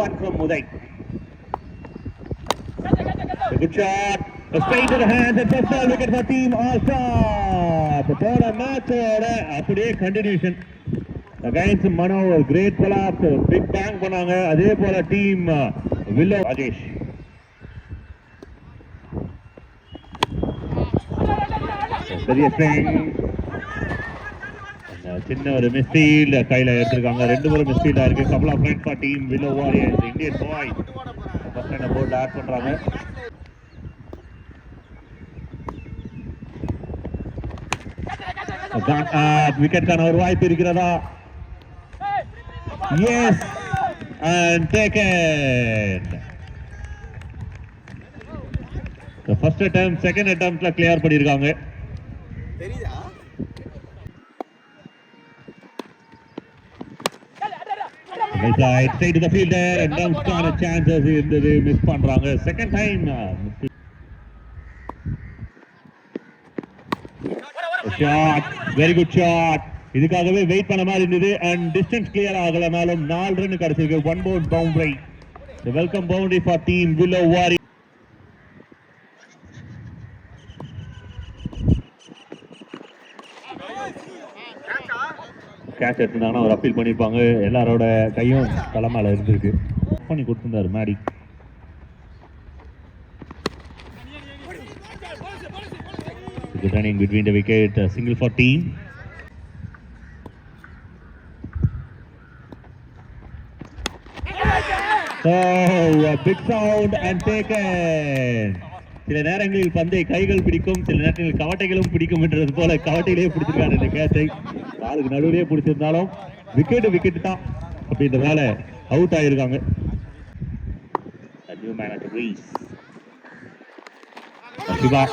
one from Uday. A good shot. Straight to the hands and first ball wicket for team All-Star. போன மேட்சோட அப்படியே continuation against Mano, a great collapse, big bang பண்ணாங்க. அதே போல team willow Rajesh பெரிய swing, சின்ன ஒரு misfield கையில எடுத்திருக்காங்க. ரெண்டு பேரும் மிஸ்ஃபீல்டா இருக்கு. கபலா friend for team Willow Warriors. Indian boy first line போர்ட்ல ஆட் பண்றாங்க. விக்கெட்கான ஒரு வாய்ப்பு இருக்கிறதா? Yes, and taken. The first attempt, second attemptல கிளியர் பண்ணிருக்காங்க. தெரியுதா? Straight to the fielder and down chances இருந்தது, மிஸ் பண்றாங்க. Second time shot, very good shot. இதுக்காகவே வெயிட் பண்ண மாதிரி இருந்தது and distance clear ஆகலனாலும் 4 ரன் கிடைச்சிருக்கு. One bound boundary. Welcome boundary for team Willow Warriors. Catch எடுத்திருந்தாங்கன்னா ஒரு அப்பீல் பண்ணியிருப்பாங்க. எல்லாரோட கையும் தலைமையில இருந்திருக்கு. பண்ணி கொடுத்திருந்தாரு Maddy. Good running between the wicket, single for team. Oh, a big sound and taken. சில நேரங்களில் பந்தை கைகள் பிடிக்கும், சில நேரங்களில் கவட்டைகளும் பிடிக்கும் என்றது போல கவட்டையிலேயே பிடிச்சிருக்காரு இந்த கேட்சை. காலுக்கு நடுவிலேயே பிடிச்சிருந்தாலும் விக்கெட் தான் அப்படின்றதால அவுட் ஆயிருக்காங்க. New man at crease. Siva.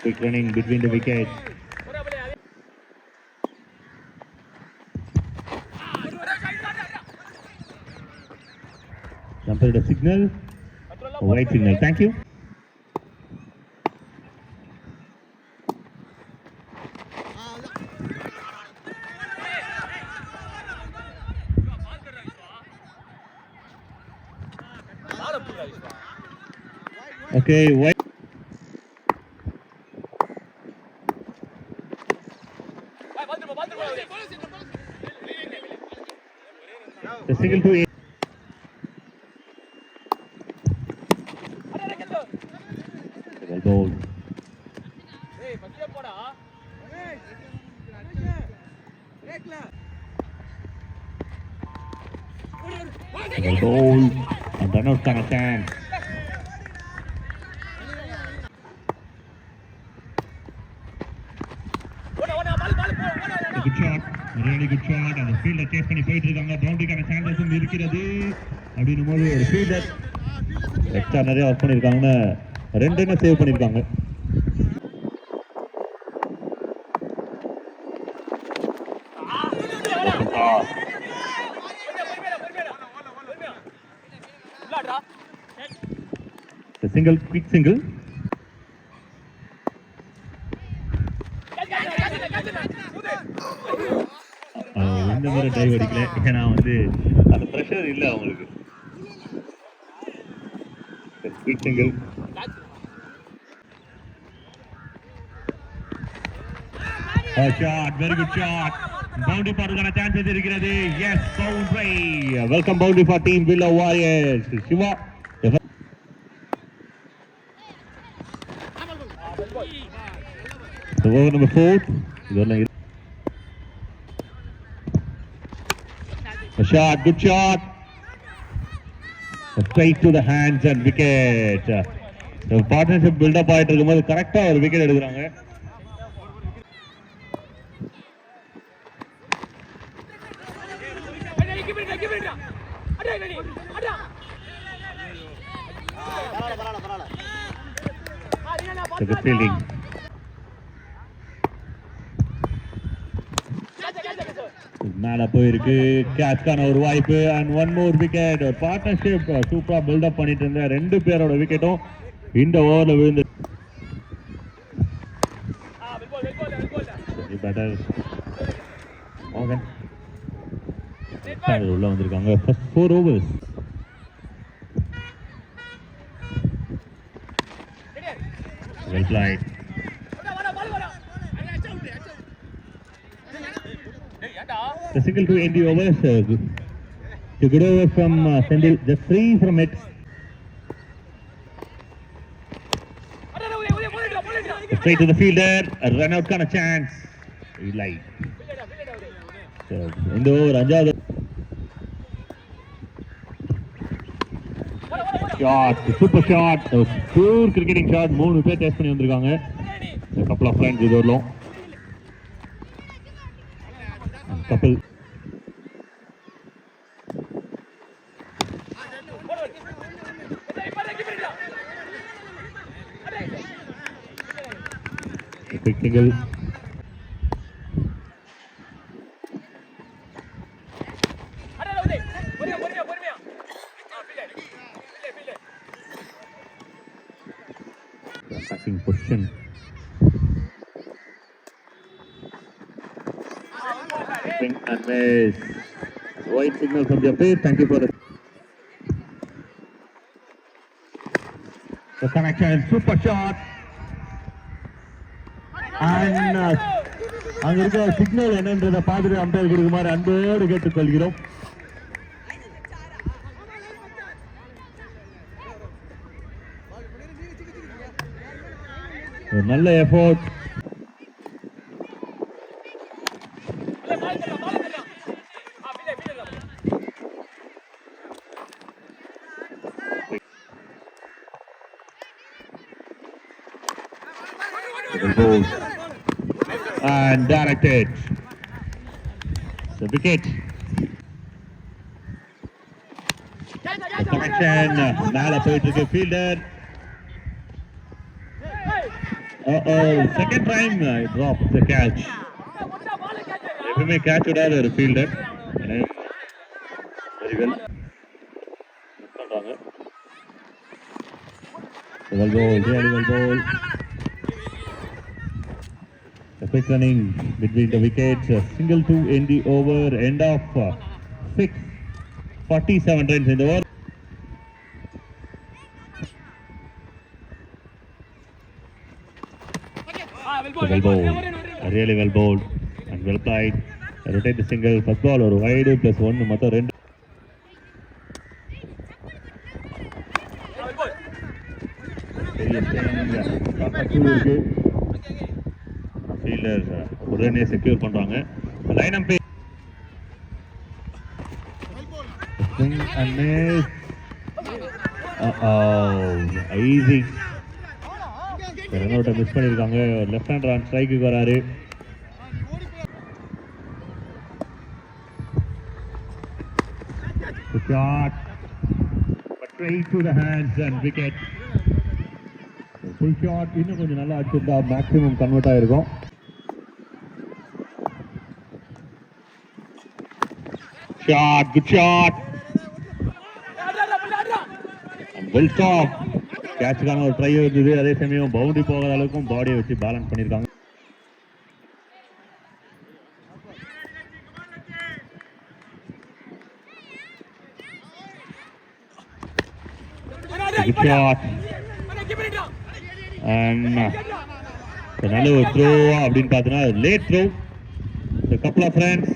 Quick running between the wickets. Jumped a signal. A white signal. Thank you. Okay, white. The single to 8. Well bowled. Well bowled. And run out kind of chance. Good shot. Really good shot. And the fielder chase பண்ணி போயிட்டு இருக்காங்க. பவுண்டரிக்கான சான்சஸும் இருக்கிறது. அப்படின்னும் போது ஒரு fielder extra நிறைய work பண்ணியிருக்காங்க. 2 run save பண்ணியிருக்காங்க. Single, quick single. எந்த மாதிரி டைவ் அடிக்கல, ஏன்னா வந்து அந்த ப்ரெஷர் இல்லை அவங்களுக்கு. Quick single. Shot, very good shot. Boundary போறதுக்கான சான்சஸ் இருக்கிறது. Yes, boundary. Welcome boundary for team Willow Warriors. Siva. Over number 4. A shot, good shot. Straight to the hands and wicket. The partnership build up ஆயிட்டு இருக்கும்போது கரெக்டா ஒரு wicket எடுக்கிறாங்க. Good fielding. மேல போயிருக்கு. கேட்ச்கான ஒரு வாய்ப்பு அண்ட் ஒன் மோர் விக்கெட். ஒரு பார்ட்னர்ஷிப் சூப்பரா பில்டப் பண்ணிட்டு இருந்த 2 பேரோட விக்கெட்டும் இந்த ஓவர்ல விழுந்து. பேட்டர் மோகன். உள்ள வந்திருக்காங்க. First 4 overs. Well played. The single to end the overs. To get over from Sendil, just 3 from it. Straight to the fielder, a run out kind of chance. He lied. So, in the over, Anjad. Shot, super shot, a pure cricketing shot. 3 பேர் test பண்ணி வந்திருக்காங்க. A couple of runs இது வரலாம். Couple. Big single. Attacking position. Swing and miss. White signal from the umpire. Thank you for the connection. Super shot. And அங்க இருக்க signal என்னன்றதை பார்த்துட்டு umpire கொடுக்குமாறு அன்போடு கேட்டுக்கொள்கிறோம். ஒரு நல்ல effort. And directed. The wicket. The connection. Nala போயிட்டு இருக்கு fielder. Second time drop the catch. எப்பவுமே catch விடாத ஒரு fielder. Very well. பண்றாங்க. Well ball, very well ball. The quick running between the wickets, single to end the over, end of 6, 47 runs in the over. Well bowled, really well bowled and well played. Rotate the single, first ball or wide plus 1 மொத்தம் 2. Fielder உடனே secure பண்றாங்க. Line umpire swing and miss. Easy. Run out miss பண்ணிருக்காங்க. Left hander on strike வராரு. Shot but straight to the hands and wicket. Full shot இன்னும் கொஞ்சம் நல்லா அடிச்சிருந்தா maximum convert ஆயிருக்கும். Shot, good shot. And well stop. கேட்சுக்கான ஒரு try இருந்தது. அதே சமயம் பவுண்டரி போகிற அளவுக்கும் பாடியை வச்சு பேலன்ஸ் பண்ணியிருக்காங்க. Good shot. And நல்ல ஒரு த்ரோ அப்படின்னு பார்த்தோன்னா late throw. A couple of runs.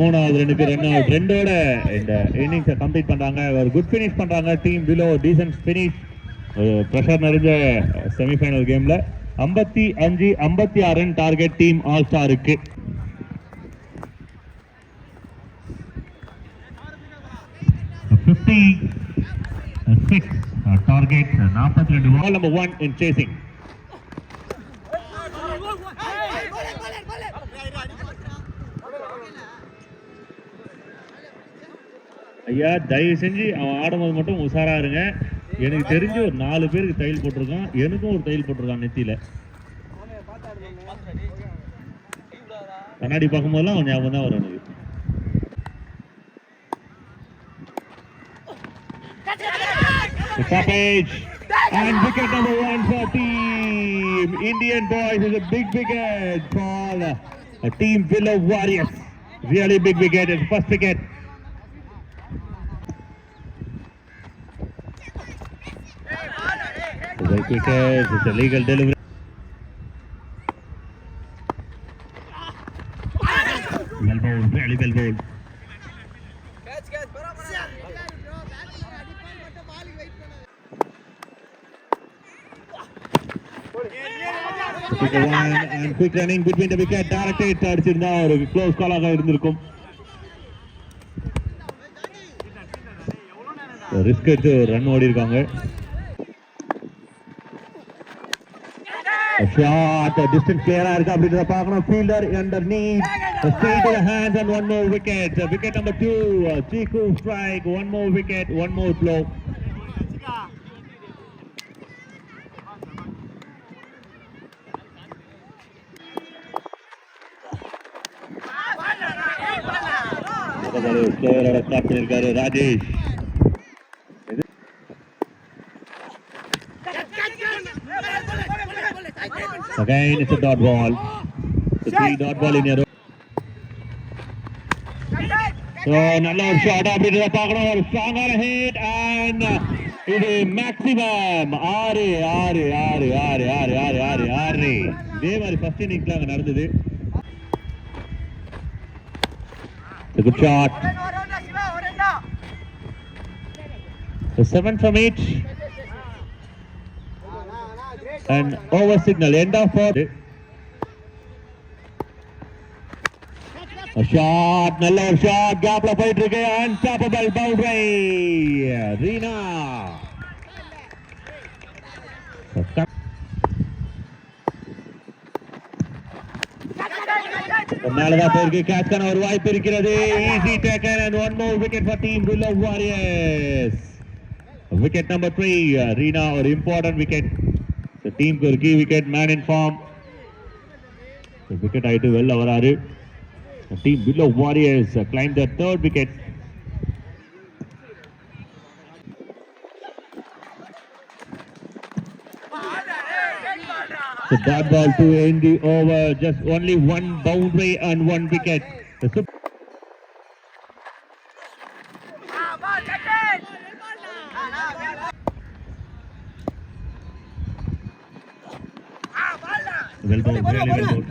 மூணாவது ரன்னுக்கு ரன் அவுட். ரெண்டோட இந்த இன்னிங்ஸை கம்ப்ளீட் பண்றாங்க. ஒரு குட் ஃபினிஷ் பண்றாங்க. Team below decent finish. Pressure நிறைஞ்ச செமிஃபைனல் கேம்ல 55-56 ரன் டார்கெட் டீம் ஆல் ஸ்டாருக்கு. Target 42. Ball number 1 in chasing. ஐயா தயவு செஞ்சு அவன் ஆடும்போது மட்டும் உஷாரா இருங்க. எனக்கு தெரிஞ்சு ஒரு 4 பேருக்கு தையல் போட்டிருக்கான். எனக்கும் ஒரு தையல் போட்டிருக்கான் நெத்தியில. கண்ணாடி பார்க்கும்போதெல்லாம் அவன் ஞாபகம் தான் வரும் எனக்கு. Stoppage and wicket number 1 for team Indian boys is a big wicket for Team Willow Warriors. Really big wicket. It's first wicket. Very quick. It's a legal delivery. Well bowled. Really well bowled. Quick one and quick running between the wicket. Directed அடிச்சிருந்தா ஒரு close காலாக இருந்திருக்கும். Risk எடுத்து ஒரு run ஓடி இருக்காங்க. Shot distance clear ஆ இருக்கு அப்படின்றத பார்க்கணும். Fielder underneath. Straight to the hands and one more wicket. Wicket number 2. Chiku strike. One more wicket. One more blow. Player start பண்ணிருக்காரு Rajesh. Again it's a dot ball. It's a 3 dot ball in a row. So நல்ல ஒரு shot அப்படின்றத பார்க்கணும். ஒரு ஸ்ட்ராங்கான hit and இது maximum 6 6 6 6 6 6 6 6 இதே மாதிரி ஃபர்ஸ்ட் இன்னிங்ஸ்ல அங்க நடந்தது. A good shot. The 7 from each. And over signal. End of 4. A shot. நல்ல ஒரு shot. Gapல போயிட்டு இருக்கு. Unstoppable boundary. Reena. மேலதான் போயிருக்கு. கேட்ச்கான ஒரு வாய்ப்பு இருக்கிறது. Easy taken and one more wicket for team Willow Warriors. Wicket number 3. Reena ஒரு important wicket. The team க்கு ஒரு key wicket. Man in form. Wicket ஆயிட்டு வெளில வராரு. Team Willow Warriors climbed their 3rd wicket. So that ball to end the over. Just only one boundary and one wicket. Well bowled, really well bowled.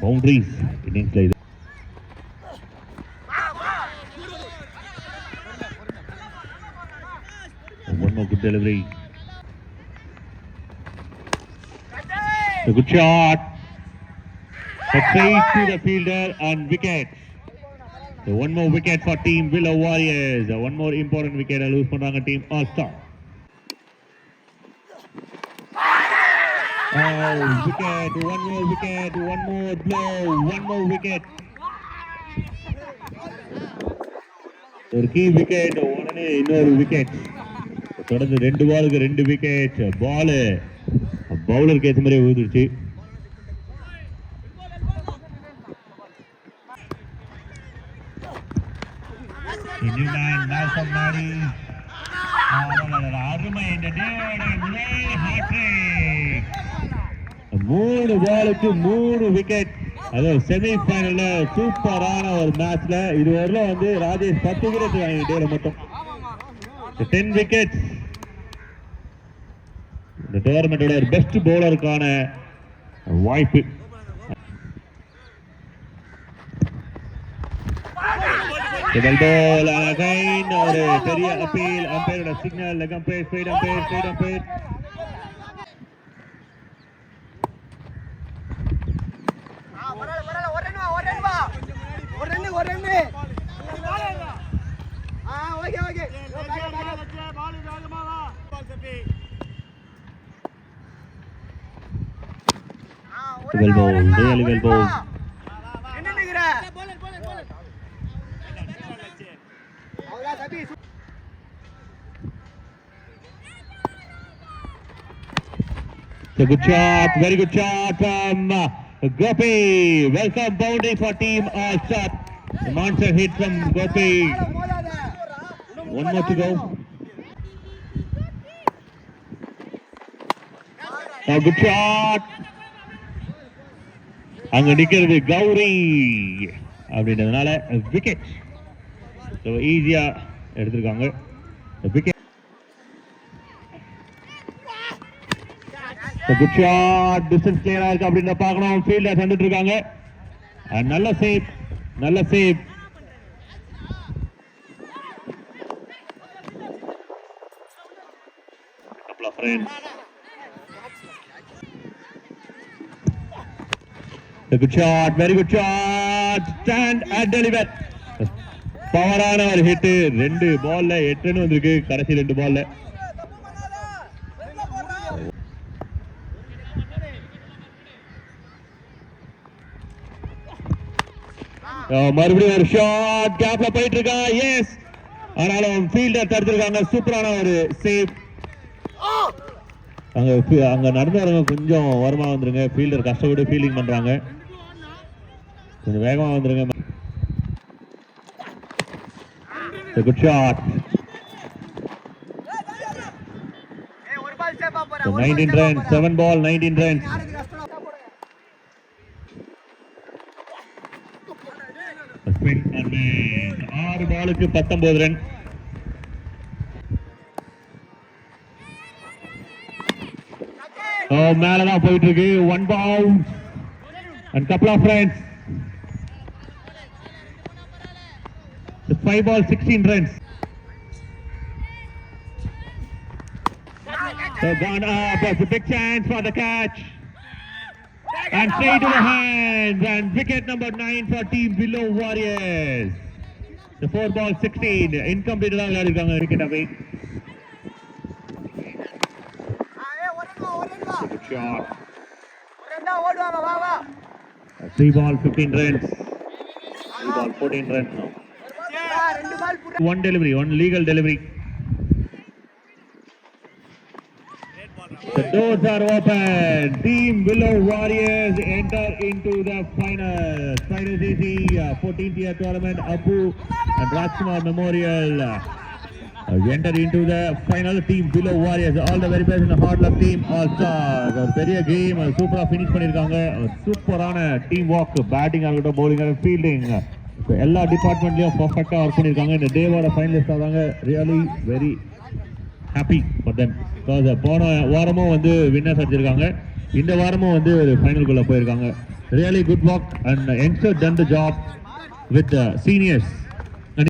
Boundaries innings like that. One more good delivery. A good shot. Straight to the fielder and wicket. So one more wicket for team Willow Warriors. One more important wicket. Lose பண்றாங்க team All Star. Oh, wicket. One more wicket. One more blow. One more wicket. ஒரு key wicket. உடனே இன்னொரு wicket. தொடர்ந்து 2 பாலுக்கு 2 wicket. பால் பவுலருக்கு ஏற்ற மாதிரி ஊதிருச்சு. அருமை இந்த 3 பாலுக்கு 3 விக்கெட். அதாவது செமி ஃபைனல்ல சூப்பரான ஒரு மேட்ச்ல இதுவரையிலும் வந்து ராஜேஷ் 10 விக்கெட் வாங்கிட்டே மொத்தம் 10 விக்கெட்ஸ். இந்த டோர்னமெண்டோட பெஸ்ட் பவுலருக்கான வாய்ப்பு. Double ball and again ஒரு பெரிய அப்பீல். அம்பையரோட signal. Leg umpire, speed umpire, speed umpire. Well bowled, really well bowled. It's a good shot, very good shot from Gopi. Welcome boundary for team All Star. The monster hit from Gopi. One more to go. A good shot. அங்க நிக்கிறது கௌரி அப்படின்றதுனால wicket. ஈஸியா எடுத்திருக்காங்க wicket. Good shot, distance கிளியரா இருக்கு அப்படின்னு பார்க்கணும். Fielder வந்துட்டு இருக்காங்க. நல்ல சேவ், நல்ல save. couple of friends. A good shot, very good shot, stand and deliver. பவரான ஒரு ஹிட். 2 பால்ல 8 ரன் வந்திருக்கு கடைசி 2 பால்ல. மறுபடியும் ஒரு ஷாட் கேப்ல போயிட்டு இருக்கா. எஸ், ஆனாலும் ஃபீல்டர் தடுத்திருக்காங்க. சூப்பரான ஒரு சேவ். அங்க நடந்து வரவங்க கொஞ்சம் ஓரமா வந்துருங்க. ஃபீல்டர் கஷ்டப்பட்டு ஃபீல்டிங் பண்றாங்க, கொஞ்சம் வேகமா வந்துருங்க. Good shot. 19 runs, 7 ball 19 runs. 6 பாலுக்கு 19 ரன். மேலதான் போயிட்டு இருக்கு. 1 bounce and couple of runs. 5 ball 16 runs. Gone up. That's a big chance for the catch. And straight to the hands. And wicket number 9 for Team Willow Warriors. The 4 ball 16. Incomplete. Wicket away. Good shot. 3 ball 15 runs. 3 ball 14 runs now. 1 delivery, 1 legal delivery. The doors are open. Team Willow Warriors enter into the finals. Finals is the 14th year tournament. Abu and Rajkumar Memorial enter into the final. Team Willow Warriors, all the very best in the hard luck team. All stars. ஒரு பெரிய game சூப்பரா finish பண்ணிருக்காங்க. சூப்பரான team work, batting ஆகட்டும், bowling ஆகட்டும், fielding, எல்லா டிபார்ட்மெண்ட்லயும் பர்ஃபெக்ட்டா work பண்ணிருக்காங்க. இந்த டேவோட ஃபைனலிஸ்ட் ஆவாங்க. Really very happy for them because போன வாரமும் வந்து வின்னர்ஸ் அடிச்சிருக்காங்க, இந்த வாரமும் வந்து ஒரு ஃபைனலுக்குள்ள போயிருக்காங்க. Really good work and youngsters done the job with the seniors.